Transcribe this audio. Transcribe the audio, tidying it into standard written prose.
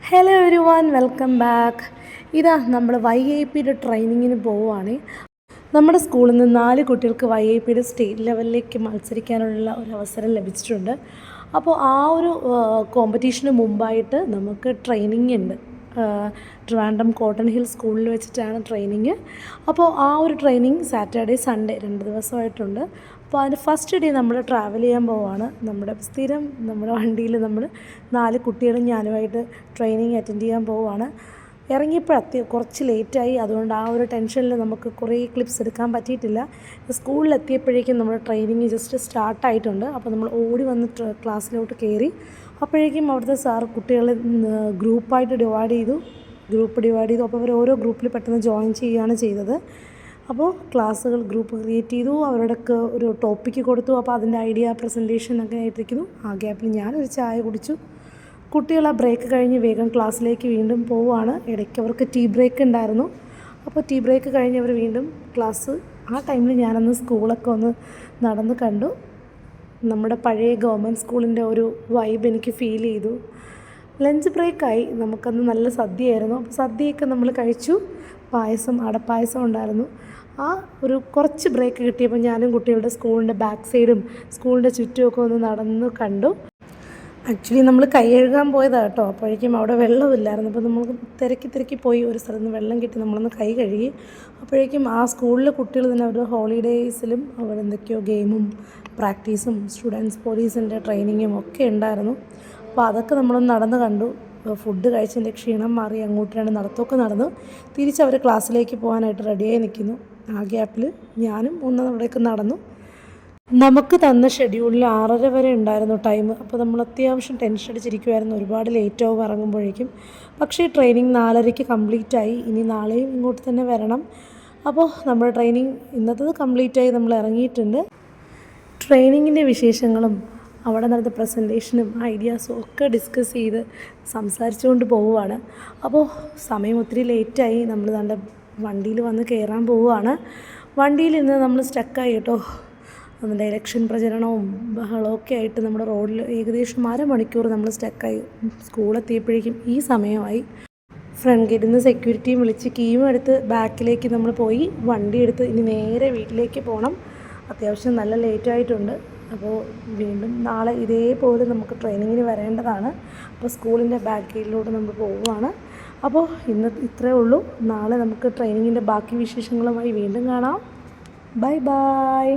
Hello every one, welcome back. ഇതാ നമ്മൾ YIPയുടെ ട്രെയിനിങ്ങിന് പോവുകയാണ്. നമ്മുടെ സ്കൂളിൽ നിന്ന് 4 കുട്ടികൾക്ക് YIPയുടെ സ്റ്റേറ്റ് ലെവലിലേക്ക് മത്സരിക്കാനുള്ള ഒരു അവസരം ലഭിച്ചിട്ടുണ്ട്. അപ്പോൾ ആ ഒരു കോമ്പറ്റീഷന് മുമ്പായിട്ട് നമുക്ക് ട്രെയിനിങ് ഉണ്ട്. ട്രിവാൻഡ്രം കോട്ടൺ ഹിൽ സ്കൂളിൽ വെച്ചിട്ടാണ് ട്രെയിനിങ്. അപ്പോൾ ആ ഒരു ട്രെയിനിങ് സാറ്റർഡേ സൺഡേ 2 ദിവസമായിട്ടുണ്ട്. അപ്പോൾ അതിന് ഫസ്റ്റ് ഡേ നമ്മൾ ട്രാവൽ ചെയ്യാൻ പോവുകയാണ്. നമ്മുടെ വണ്ടിയിൽ നമ്മൾ 4 കുട്ടികളും ഞാനുമായിട്ട് ട്രെയിനിങ് അറ്റൻഡ് ചെയ്യാൻ പോവുകയാണ്. ഇറങ്ങിയപ്പോൾ കുറച്ച് ലേറ്റായി. അതുകൊണ്ട് ആ ഒരു ടെൻഷനിൽ നമുക്ക് കുറേ ക്ലിപ്സ് എടുക്കാൻ പറ്റിയിട്ടില്ല. സ്കൂളിലെത്തിയപ്പോഴേക്കും നമ്മുടെ ട്രെയിനിങ് ജസ്റ്റ് സ്റ്റാർട്ടായിട്ടുണ്ട്. അപ്പോൾ നമ്മൾ ഓടി വന്ന് ക്ലാസ്സിലോട്ട് കയറി. അപ്പോഴേക്കും അവിടുത്തെ സാർ കുട്ടികളെ ഗ്രൂപ്പ് ഡിവൈഡ് ചെയ്തു. അപ്പോൾ അവർ ഓരോ ഗ്രൂപ്പിൽ പെട്ടെന്ന് ജോയിൻ ചെയ്യുകയാണ് ചെയ്തത്. അപ്പോൾ ക്ലാസ്സുകൾ ഗ്രൂപ്പ് ക്രിയേറ്റ് ചെയ്തു. അവരോടൊക്കെ ഒരു ടോപ്പിക്ക് കൊടുത്തു. അപ്പോൾ അതിൻ്റെ ഐഡിയ പ്രസൻറ്റേഷൻ ഒക്കെ ആയിട്ടിരിക്കുന്നു. ആ ഗ്യാപ്പിൽ ഞാനൊരു ചായ കുടിച്ചു. കുട്ടികൾ ആ ബ്രേക്ക് കഴിഞ്ഞ് വേഗം ക്ലാസ്സിലേക്ക് വീണ്ടും പോവുകയാണ്. ഇടയ്ക്ക് അവർക്ക് ടീ ബ്രേക്ക് ഉണ്ടായിരുന്നു. അപ്പോൾ ടീ ബ്രേക്ക് കഴിഞ്ഞ് അവർ വീണ്ടും ക്ലാസ്. ആ ടൈമിൽ ഞാനന്ന് സ്കൂളൊക്കെ ഒന്ന് നടന്ന് കണ്ടു. നമ്മുടെ പഴയ ഗവൺമെൻറ് സ്കൂളിൻ്റെ ഒരു വൈബ് എനിക്ക് ഫീൽ ചെയ്തു. ലഞ്ച് ബ്രേക്കായി. നമുക്കന്ന് നല്ല സദ്യയായിരുന്നു. അപ്പോൾ സദ്യയൊക്കെ നമ്മൾ കഴിച്ചു. അടപ്പായസം ഉണ്ടായിരുന്നു. ആ ഒരു കുറച്ച് ബ്രേക്ക് കിട്ടിയപ്പോൾ ഞാനും കുട്ടികളുടെ സ്കൂളിൻ്റെ ബാക്ക് സൈഡും സ്കൂളിൻ്റെ ചുറ്റുമൊക്കെ ഒന്ന് നടന്ന് കണ്ടു. ആക്ച്വലി നമ്മൾ കൈ കഴുകാൻ പോയതാണ് കേട്ടോ. അപ്പോഴേക്കും അവിടെ വെള്ളമില്ലായിരുന്നു. അപ്പോൾ നമ്മൾ തിരക്കി പോയി ഒരു സ്ഥലത്ത് നിന്ന് വെള്ളം കിട്ടി നമ്മളൊന്ന് കൈ കഴുകി. അപ്പോഴേക്കും ആ സ്കൂളിലെ കുട്ടികൾ തന്നെ അവരുടെ ഹോളിഡേയ്സിലും അവരെന്തൊക്കെയോ ഗെയിമും പ്രാക്ടീസും സ്റ്റുഡൻസ് പോലീസിൻ്റെ ട്രെയിനിങ്ങും ഒക്കെ ഉണ്ടായിരുന്നു. അപ്പോൾ അതൊക്കെ നമ്മളൊന്ന് നടന്ന് കണ്ടു. ഫുഡ് കഴിച്ചതിൻ്റെ ക്ഷീണം മാറി അങ്ങോട്ട് 2 നടത്തമൊക്കെ നടന്നു. തിരിച്ചവർ ക്ലാസ്സിലേക്ക് പോകാനായിട്ട് റെഡിയായി നിൽക്കുന്നു. ആ ഗ്യാപ്പിൽ ഞാനും അവിടേക്ക് നടന്നു. നമുക്ക് തന്ന ഷെഡ്യൂളിൽ 6:30 വരെ ഉണ്ടായിരുന്നു ടൈം. അപ്പോൾ നമ്മൾ അത്യാവശ്യം ടെൻഷൻ അടിച്ചിരിക്കുമായിരുന്നു. ഒരുപാട് ലേറ്റാവും ഇറങ്ങുമ്പോഴേക്കും. പക്ഷേ ട്രെയിനിങ് 4:30 കംപ്ലീറ്റ് ആയി. ഇനി നാളെയും ഇങ്ങോട്ട് തന്നെ വരണം. അപ്പോൾ നമ്മുടെ ട്രെയിനിങ് ഇന്നത്തേത് കംപ്ലീറ്റായി. നമ്മൾ ഇറങ്ങിയിട്ടുണ്ട്. ട്രെയിനിങ്ങിൻ്റെ വിശേഷങ്ങളും അവിടെ നടന്ന പ്രസൻറ്റേഷനും ഐഡിയാസും ഒക്കെ ഡിസ്കസ് ചെയ്ത് സംസാരിച്ചുകൊണ്ട് പോവുകയാണ്. അപ്പോൾ സമയം ഒത്തിരി ലേറ്റായി. നമ്മൾ നമ്മുടെ വണ്ടിയിൽ വന്ന് കയറാൻ പോവുകയാണ്. വണ്ടിയിൽ നിന്ന് നമ്മൾ സ്റ്റക്കായി കേട്ടോ. നമ്മുടെ ഇലക്ഷൻ പ്രചരണവും ബഹളമൊക്കെ ആയിട്ട് നമ്മുടെ റോഡിൽ ഏകദേശം 1/2 മണിക്കൂർ നമ്മൾ സ്റ്റക്കായി. സ്കൂളെത്തിയപ്പോഴേക്കും ഈ സമയമായി. ഫ്രണ്ട് ഗേറ്റിൽ നിന്ന് സെക്യൂരിറ്റിയും വിളിച്ച് കീയും എടുത്ത് ബാക്കിലേക്ക് നമ്മൾ പോയി. വണ്ടി എടുത്ത് ഇനി നേരെ വീട്ടിലേക്ക് പോകണം. അത്യാവശ്യം നല്ല ലേറ്റായിട്ടുണ്ട്. അപ്പോൾ വീണ്ടും നാളെ ഇതേപോലെ നമുക്ക് ട്രെയിനിങ്ങിന് വരേണ്ടതാണ്. അപ്പോൾ സ്കൂളിൻ്റെ ബാക്ക് ഗേറ്റിലൂടെ നമ്മൾ പോവുകയാണ്. അപ്പോൾ ഇന്ന് ഇത്രയേ ഉള്ളൂ. നാളെ നമുക്ക് ട്രെയിനിങ്ങിൻ്റെ ബാക്കി വിശേഷങ്ങളുമായി വീണ്ടും കാണാം. Bye bye.